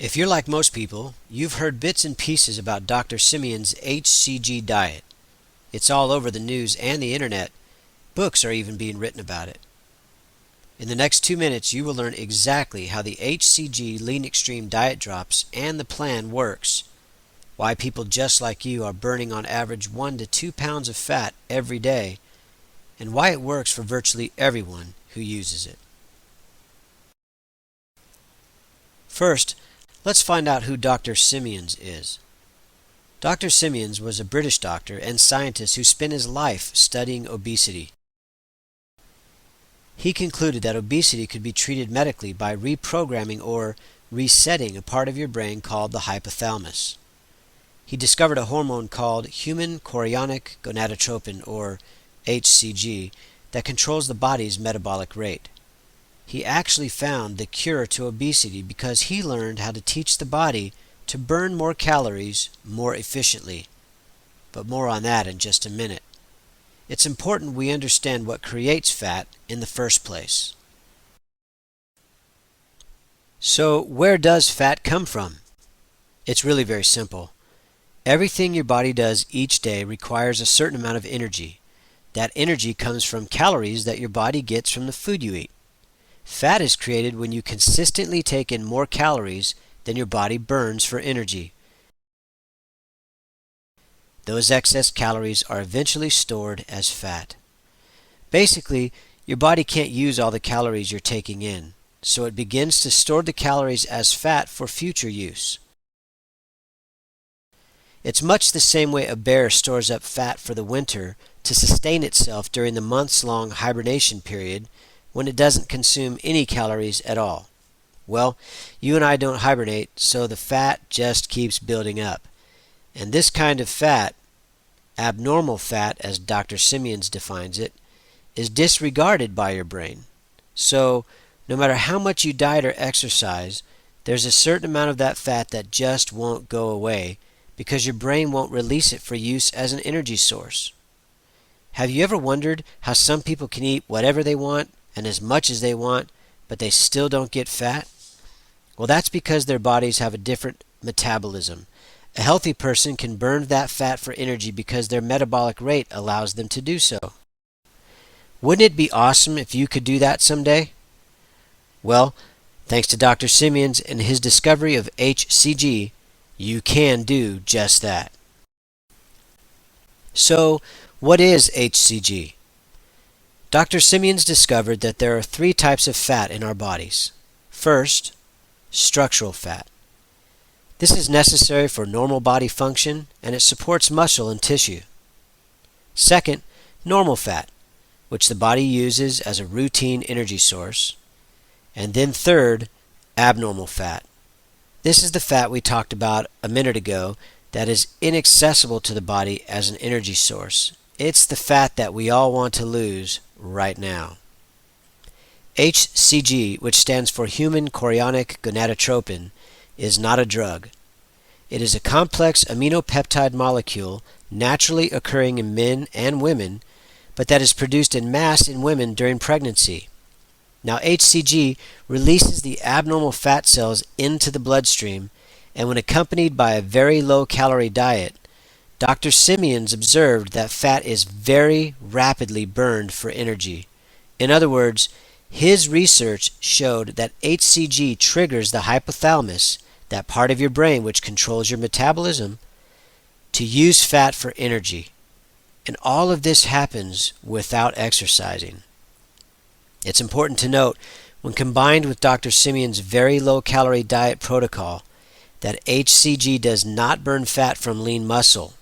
If you're like most people, you've heard bits and pieces about Dr. Simeons' HCG diet. It's all over the news and the internet. Books are even being written about it. In the next 2 minutes, you will learn exactly how the HCG Lean Extreme diet drops and the plan works, why people just like you are burning on average 1 to 2 pounds of fat every day, and why it works for virtually everyone who uses it. First, let's find out who Dr. Simeons is. Dr. Simeons was a British doctor and scientist who spent his life studying obesity. He concluded that obesity could be treated medically by reprogramming or resetting a part of your brain called the hypothalamus. He discovered a hormone called human chorionic gonadotropin, or HCG, that controls the body's metabolic rate. He actually found the cure to obesity because he learned how to teach the body to burn more calories more efficiently. But more on that in just a minute. It's important we understand what creates fat in the first place. So, where does fat come from? It's really very simple. Everything your body does each day requires a certain amount of energy. That energy comes from calories that your body gets from the food you eat. Fat is created when you consistently take in more calories than your body burns for energy. Those excess calories are eventually stored as fat. Basically, your body can't use all the calories you're taking in, so it begins to store the calories as fat for future use. It's much the same way a bear stores up fat for the winter to sustain itself during the months-long hibernation period when it doesn't consume any calories at all. Well, you and I don't hibernate, so the fat just keeps building up. And this kind of fat, abnormal fat as Dr. Simeons defines it, is disregarded by your brain. So, no matter how much you diet or exercise, there's a certain amount of that fat that just won't go away because your brain won't release it for use as an energy source. Have you ever wondered how some people can eat whatever they want and as much as they want, but they still don't get fat? Well, that's because their bodies have a different metabolism. A healthy person can burn that fat for energy because their metabolic rate allows them to do so. Wouldn't it be awesome if you could do that someday? Well, thanks to Dr. Simeons and his discovery of HCG, you can do just that. So, what is HCG? Dr. Simeons discovered that there are 3 types of fat in our bodies. First, structural fat. This is necessary for normal body function and it supports muscle and tissue. Second, normal fat, which the body uses as a routine energy source. And then third, abnormal fat. This is the fat we talked about a minute ago that is inaccessible to the body as an energy source. It's the fat that we all want to lose right now. HCG, which stands for human chorionic gonadotropin, is not a drug. It is a complex aminopeptide molecule naturally occurring in men and women, but that is produced in mass in women during pregnancy. Now, HCG releases the abnormal fat cells into the bloodstream, and when accompanied by a very low-calorie diet, Dr. Simeons observed that fat is very rapidly burned for energy. In other words, his research showed that HCG triggers the hypothalamus, that part of your brain which controls your metabolism, to use fat for energy. And all of this happens without exercising. It's important to note, when combined with Dr. Simeons' very low-calorie diet protocol, that HCG does not burn fat from lean muscle.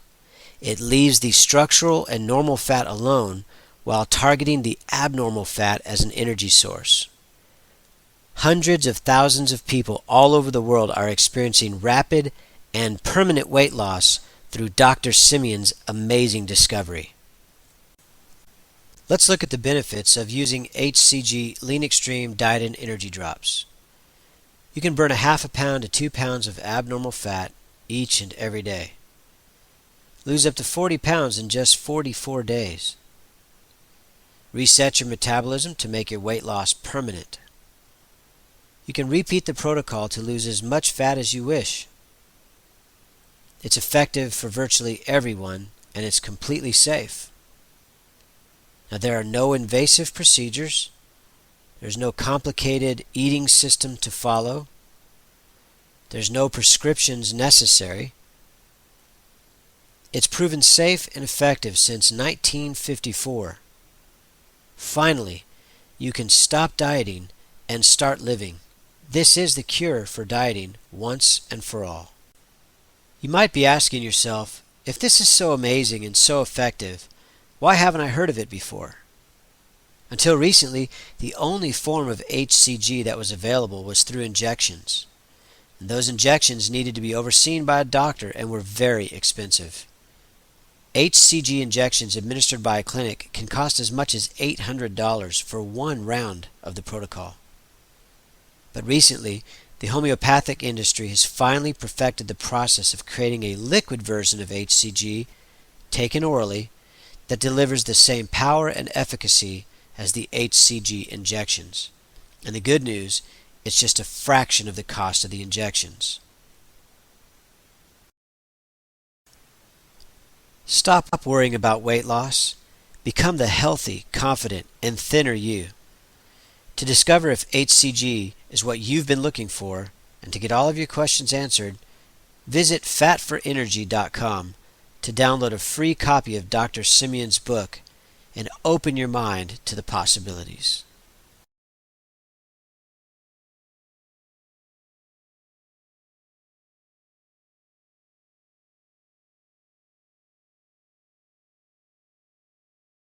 It leaves the structural and normal fat alone while targeting the abnormal fat as an energy source. Hundreds of thousands of people all over the world are experiencing rapid and permanent weight loss through Dr. Simeons' amazing discovery. Let's look at the benefits of using HCG Lean Extreme Diet and Energy Drops. You can burn a half a pound to 2 pounds of abnormal fat each and every day. Lose up to 40 pounds in just 44 days. Reset your metabolism to make your weight loss permanent. You can repeat the protocol to lose as much fat as you wish. It's effective for virtually everyone, and it's completely safe. Now, there are no invasive procedures. There's no complicated eating system to follow. There's no prescriptions necessary. It's proven safe and effective since 1954. Finally, you can stop dieting and start living. This is the cure for dieting once and for all. You might be asking yourself, if this is so amazing and so effective, why haven't I heard of it before? Until recently, the only form of HCG that was available was through injections. And those injections needed to be overseen by a doctor and were very expensive. HCG injections administered by a clinic can cost as much as $800 for one round of the protocol. But recently, the homeopathic industry has finally perfected the process of creating a liquid version of HCG, taken orally, that delivers the same power and efficacy as the HCG injections. And the good news, it's just a fraction of the cost of the injections. Stop worrying about weight loss. Become the healthy, confident, and thinner you. To discover if HCG is what you've been looking for, and to get all of your questions answered, visit fatforenergy.com to download a free copy of Dr. Simeons' book and open your mind to the possibilities.